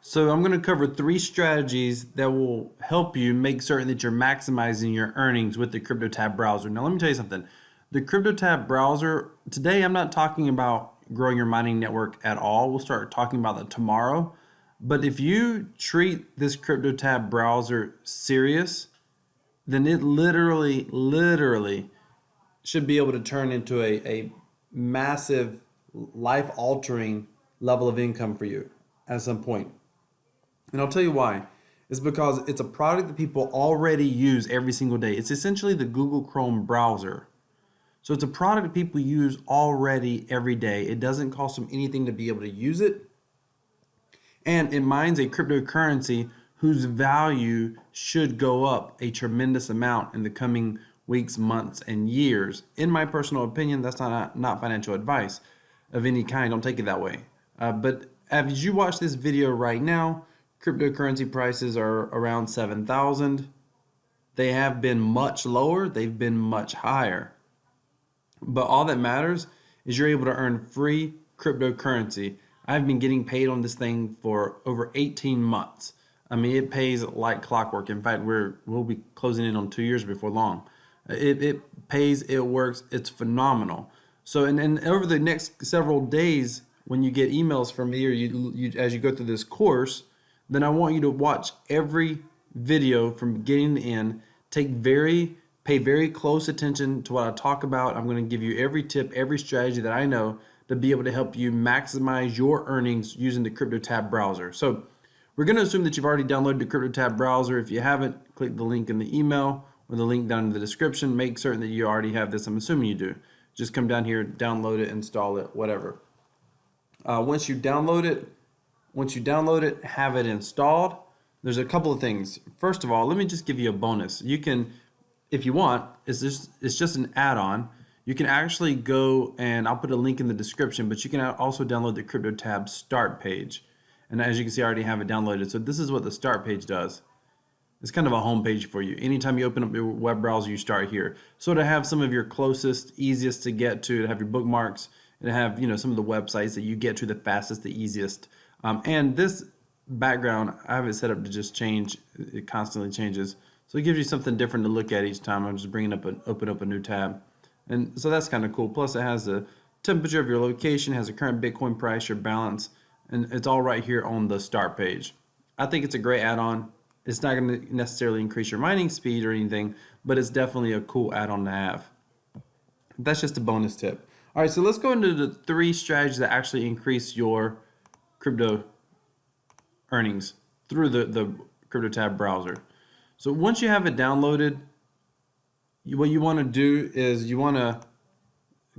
So I'm going to cover 3 strategies that will help you make certain that you're maximizing your earnings with the CryptoTab browser. Now, let me tell you something. The CryptoTab browser, today I'm not talking about growing your mining network at all. We'll start talking about that tomorrow. But if you treat this CryptoTab browser serious, then it literally should be able to turn into a massive life-altering level of income for you at some point. And I'll tell you why. It's because it's a product that people already use every single day. It's essentially the Google Chrome browser. So it's a product that people use already every day. It doesn't cost them anything to be able to use it. And it mines a cryptocurrency whose value should go up a tremendous amount in the coming weeks, months, and years. In my personal opinion, that's not financial advice of any kind. Don't take it that way. But as you watch this video right now, cryptocurrency prices are around 7,000. They have been much lower. They've been much higher. But all that matters is you're able to earn free cryptocurrency. I've been getting paid on this thing for over 18 months. I mean, it pays like clockwork. In fact, we'll be closing in on 2 years before long. It pays, it works, it's phenomenal. So, and over the next several days, when you get emails from me or you as you go through this course, then I want you to watch every video from beginning to end. Pay very close attention to what I talk about. I'm going to give you every tip, every strategy that I know to be able to help you maximize your earnings using the CryptoTab browser. So we're going to assume that you've already downloaded the CryptoTab browser. If you haven't, click the link in the email or the link down in the description. Make certain that you already have this. I'm assuming you do. Just come down here, download it, install it, whatever. Once you download it, have it installed. There's a couple of things. First of all, let me just give you a bonus. You can, if you want, it's just an add-on. You can actually go, and I'll put a link in the description, but you can also download the CryptoTab start page. And as you can see, I already have it downloaded. So this is what the start page does. It's kind of a home page for you. Anytime you open up your web browser, you start here. So to have some of your closest, easiest to get to have your bookmarks, and to have some of the websites that you get to the fastest, the easiest. And this background, I have it set up to just change. It constantly changes. So it gives you something different to look at each time. I'm just bringing up open up a new tab. And so that's kind of cool. Plus it has the temperature of your location, has a current Bitcoin price, your balance, and it's all right here on the start page. I think it's a great add-on. It's not going to necessarily increase your mining speed or anything, but it's definitely a cool add-on to have. That's just a bonus tip. All right, so let's go into the 3 strategies that actually increase your crypto earnings through the CryptoTab browser. So once you have it downloaded, what you want to do is you want to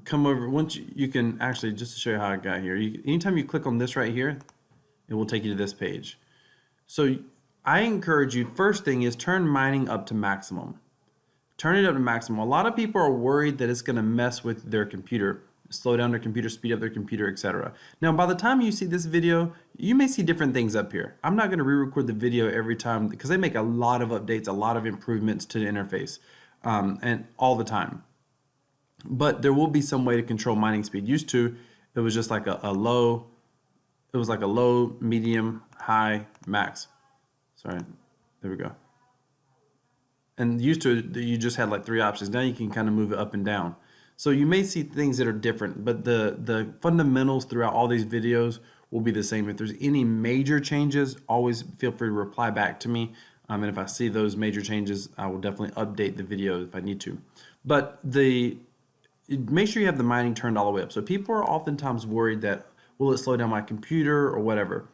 come over. Once you can actually, just to show you how I got here, anytime you click on this right here, it will take you to this page. So I encourage you, first thing is turn mining up to maximum. Turn it up to maximum. A lot of people are worried that it's going to mess with their computer, slow down their computer, speed up their computer, etc. Now, by the time you see this video, you may see different things up here. I'm not going to re-record the video every time because they make a lot of updates, a lot of improvements to the interface, and all the time. But there will be some way to control mining speed. Used to, it was just like a low, it was like a low, medium, high, max. Sorry, there we go. And used to, you just had like 3 options. Now you can kind of move it up and down. So you may see things that are different, but the fundamentals throughout all these videos will be the same. If there's any major changes, always feel free to reply back to me. And if I see those major changes, I will definitely update the video if I need to. But make sure you have the mining turned all the way up. So people are oftentimes worried that, will it slow down my computer or whatever?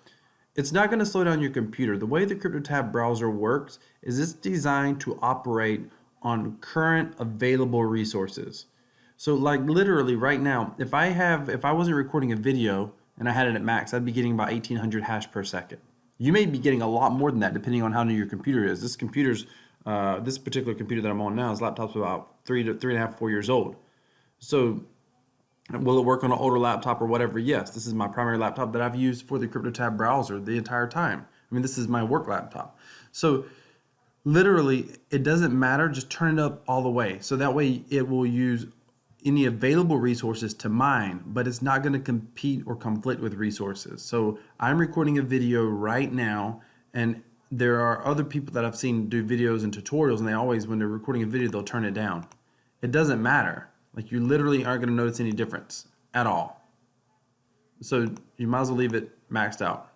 It's not going to slow down your computer. The way the CryptoTab browser works is it's designed to operate on current available resources. So like literally right now, if I wasn't recording a video and I had it at max, I'd be getting about 1800 hash per second. You may be getting a lot more than that depending on how new your computer is. This particular computer that I'm on now, this laptop's about 3.5, 4 years old. So will it work on an older laptop or whatever? Yes, this is my primary laptop that I've used for the CryptoTab browser the entire time. I mean, this is my work laptop. So literally, it doesn't matter. Just turn it up all the way. So that way it will use any available resources to mine, but it's not going to compete or conflict with resources. So I'm recording a video right now, and there are other people that I've seen do videos and tutorials, and they always, when they're recording a video, they'll turn it down. It doesn't matter. Like, you literally aren't going to notice any difference at all. So you might as well leave it maxed out.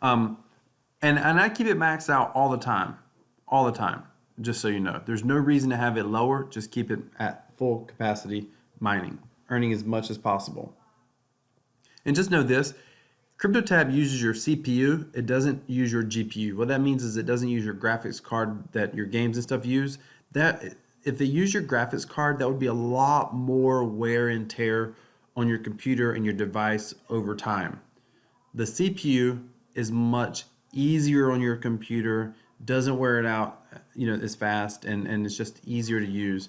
And I keep it maxed out all the time, just so you know. There's no reason to have it lower. Just keep it at full capacity mining, earning as much as possible. And just know this, CryptoTab uses your CPU. It doesn't use your GPU. What that means is it doesn't use your graphics card that your games and stuff use. That if they use your graphics card, that would be a lot more wear and tear on your computer and your device over time. The CPU is much easier on your computer, doesn't wear it out, as fast, and it's just easier to use.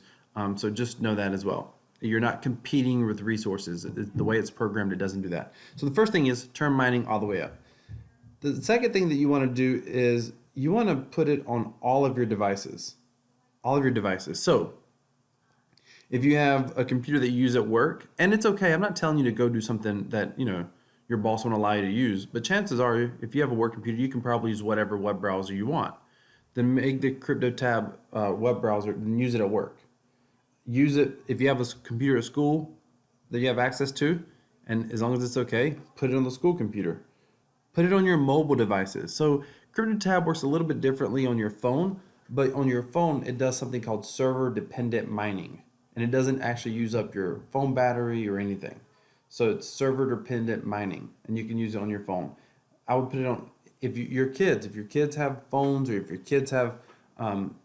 So just know that as well. You're not competing with resources. The way it's programmed, it doesn't do that. So the first thing is turn mining all the way up. The second thing that you want to do is you want to put it on all of your devices. So if you have a computer that you use at work, and it's okay, I'm not telling you to go do something that, your boss won't allow you to use, but chances are, if you have a work computer, you can probably use whatever web browser you want. Then make the CryptoTab web browser and use it at work. Use it if you have a computer at school that you have access to, and as long as it's okay, put it on the school computer. Put it on your mobile devices. So CryptoTab works a little bit differently on your phone, but on your phone, it does something called server-dependent mining, and it doesn't actually use up your phone battery or anything. So it's server-dependent mining, and you can use it on your phone. I would put it on, if your kids have phones, or if your kids have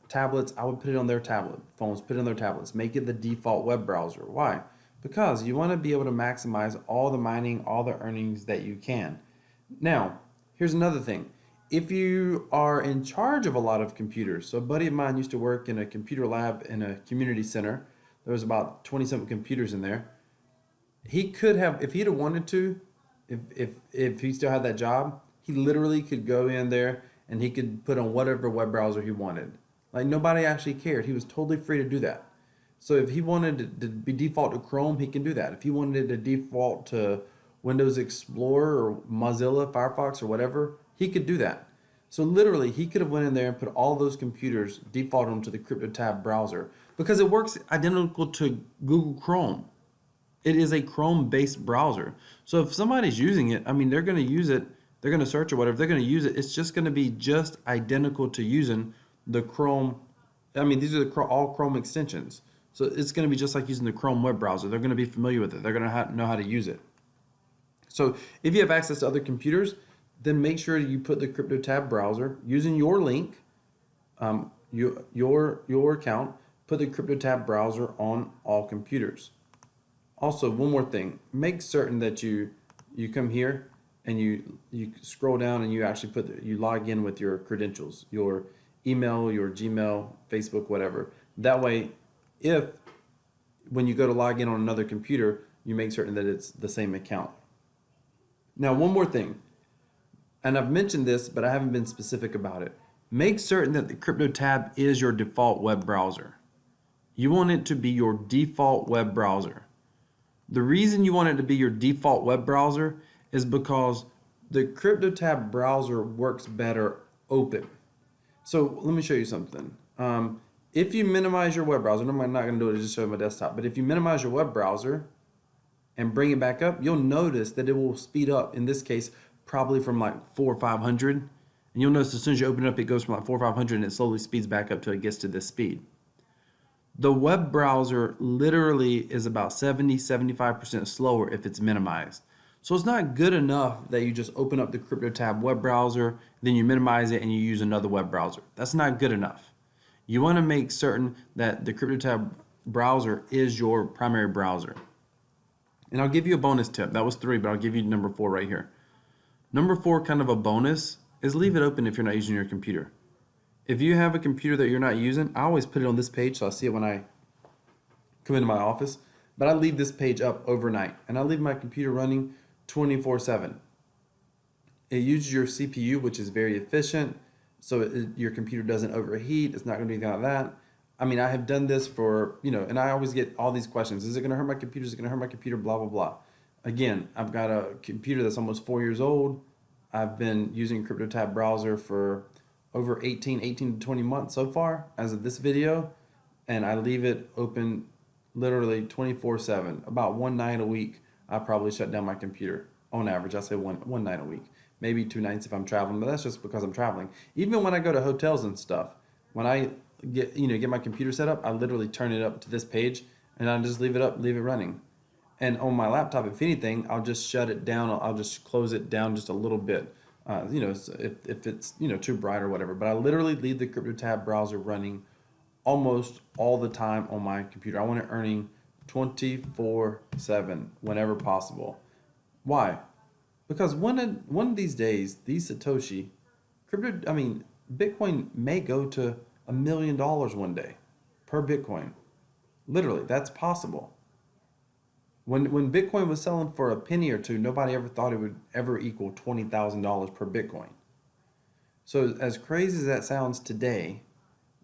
tablets, I would put it on their phones, put it on their tablets. Make it the default web browser. Why? Because you want to be able to maximize all the mining, all the earnings that you can. Now, here's another thing. If you are in charge of a lot of computers, so a buddy of mine used to work in a computer lab in a community center. There was about 20-something computers in there. He could have, if he'd have wanted to, if he still had that job, he literally could go in there and he could put on whatever web browser he wanted. Like, nobody actually cared. He was totally free to do that. So if he wanted to be default to Chrome, he can do that. If he wanted to default to Windows Explorer or Mozilla, Firefox, or whatever, he could do that. So literally, he could have went in there and put all those computers, default them to the CryptoTab browser, because it works identical to Google Chrome. It is a Chrome-based browser. So if somebody's using it, they're going to use it, they're going to search or whatever, they're going to use it, it's just going to be just identical to using the Chrome. These are all Chrome extensions. So it's going to be just like using the Chrome web browser. They're going to be familiar with it. They're going to know how to use it. So if you have access to other computers, then make sure you put the CryptoTab browser using your link, your account, put the CryptoTab browser on all computers. Also, one more thing, make certain that you come here and you scroll down and you actually you log in with your credentials, your email, your Gmail, Facebook, whatever. That way, when you go to log in on another computer, you make certain that it's the same account. Now, one more thing, and I've mentioned this, but I haven't been specific about it. Make certain that the CryptoTab is your default web browser. You want it to be your default web browser. The reason you want it to be your default web browser is because the CryptoTab browser works better open. So let me show you something. If you minimize your web browser, I'm not going to do it, just show you my desktop, but if you minimize your web browser and bring it back up, you'll notice that it will speed up, in this case, probably from like 400 or 500. And you'll notice as soon as you open it up, it goes from like 400 or 500 and it slowly speeds back up till it gets to this speed. The web browser literally is about 70-75% slower if it's minimized. So it's not good enough that you just open up the CryptoTab web browser, then you minimize it and you use another web browser. That's not good enough. You want to make certain that the CryptoTab browser is your primary browser. And I'll give you a bonus tip. That was 3, but I'll give you number 4 right here. Number 4, kind of a bonus, is leave it open if you're not using your computer. If you have a computer that you're not using, I always put it on this page so I see it when I come into my office, but I leave this page up overnight and I leave my computer running 24/7. It uses your CPU, which is very efficient, so your computer doesn't overheat. It's not going to do anything like that. I mean, I have done this for, and I always get all these questions. Is it going to hurt my computer? Is it going to hurt my computer? Blah, blah, blah. Again, I've got a computer that's almost 4 years old. I've been using CryptoTab browser for over 18 to 20 months so far as of this video. And I leave it open literally 24/7. About one night a week, I probably shut down my computer. On average, I say one night a week. Maybe 2 nights if I'm traveling, but that's just because I'm traveling. Even when I go to hotels and stuff, when I get my computer set up, I literally turn it up to this page and I just leave it running. And on my laptop, if anything, I'll just shut it down. I'll just close it down just a little bit. If it's too bright or whatever. But I literally leave the CryptoTab browser running almost all the time on my computer. I want it earning 24/7 whenever possible. Why? Because one of these days, these Satoshi, Bitcoin may go to $1 million one day per Bitcoin. Literally, that's possible. When Bitcoin was selling for a penny or two, nobody ever thought it would ever equal $20,000 per Bitcoin. So as crazy as that sounds today,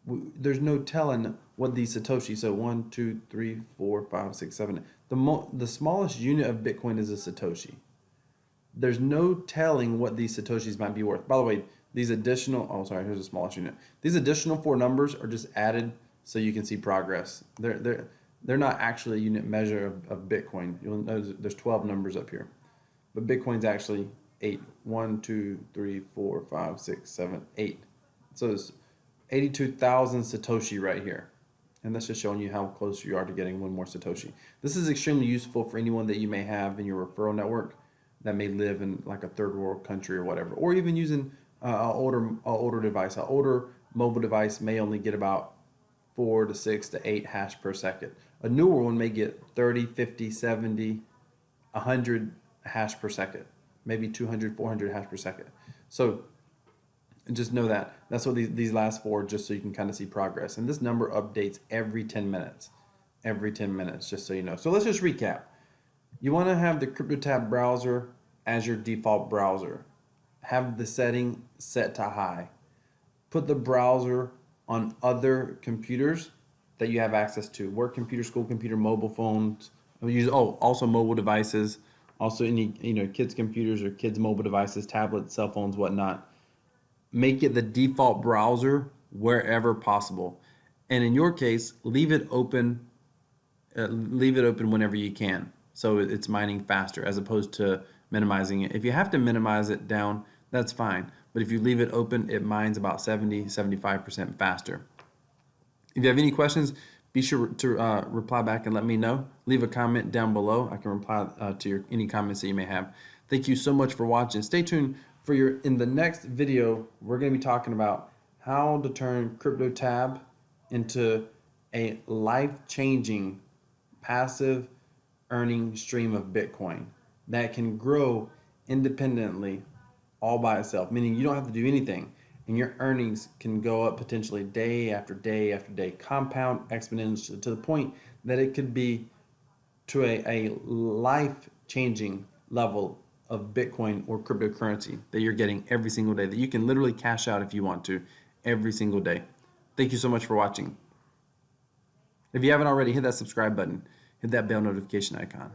there's no telling what these Satoshi. So 1, 2, 3, 4, 5, 6, 7. The smallest unit of Bitcoin is a Satoshi. There's no telling what these Satoshis might be worth. By the way, these additional, here's the smallest unit. These additional 4 numbers are just added so you can see progress. They're not actually a unit measure of Bitcoin. You'll notice there's 12 numbers up here. But Bitcoin's actually 8. 1, 2, 3, 4, 5, 6, 7, 8. So there's 82,000 Satoshi right here. And that's just showing you how close you are to getting one more Satoshi. This is extremely useful for anyone that you may have in your referral network that may live in like a third world country or whatever, or even using an older device. An older mobile device may only get about 4 to 6 to 8 hash per second. A newer one may get 30, 50, 70, 100 hash per second, maybe 200, 400 hash per second. So just know that. That's what these last 4, just so you can kind of see progress. And this number updates every 10 minutes. Every 10 minutes, just so you know. So let's just recap. You want to have the CryptoTab browser as your default browser. Have the setting set to high. Put the browser on other computers that you have access to. Work computer, school computer, mobile phones. Also mobile devices. Also any kids' computers or kids' mobile devices, tablets, cell phones, whatnot. Make it the default browser wherever possible. And in your case, leave it open whenever you can. So it's mining faster as opposed to minimizing it. If you have to minimize it down, that's fine. But if you leave it open, it mines about 70-75% faster. If you have any questions, be sure to reply back and let me know. Leave a comment down below. I can reply to any comments that you may have. Thank you so much for watching. Stay tuned for in the next video. We're going to be talking about how to turn CryptoTab into a life-changing passive earning stream of Bitcoin that can grow independently all by itself, meaning you don't have to do anything, and your earnings can go up potentially day after day after day, compound exponentially to the point that it could be to a life-changing level of Bitcoin or cryptocurrency that you're getting every single day, that you can literally cash out if you want to every single day. Thank you so much for watching. If you haven't already, hit that subscribe button. Hit that bell notification icon.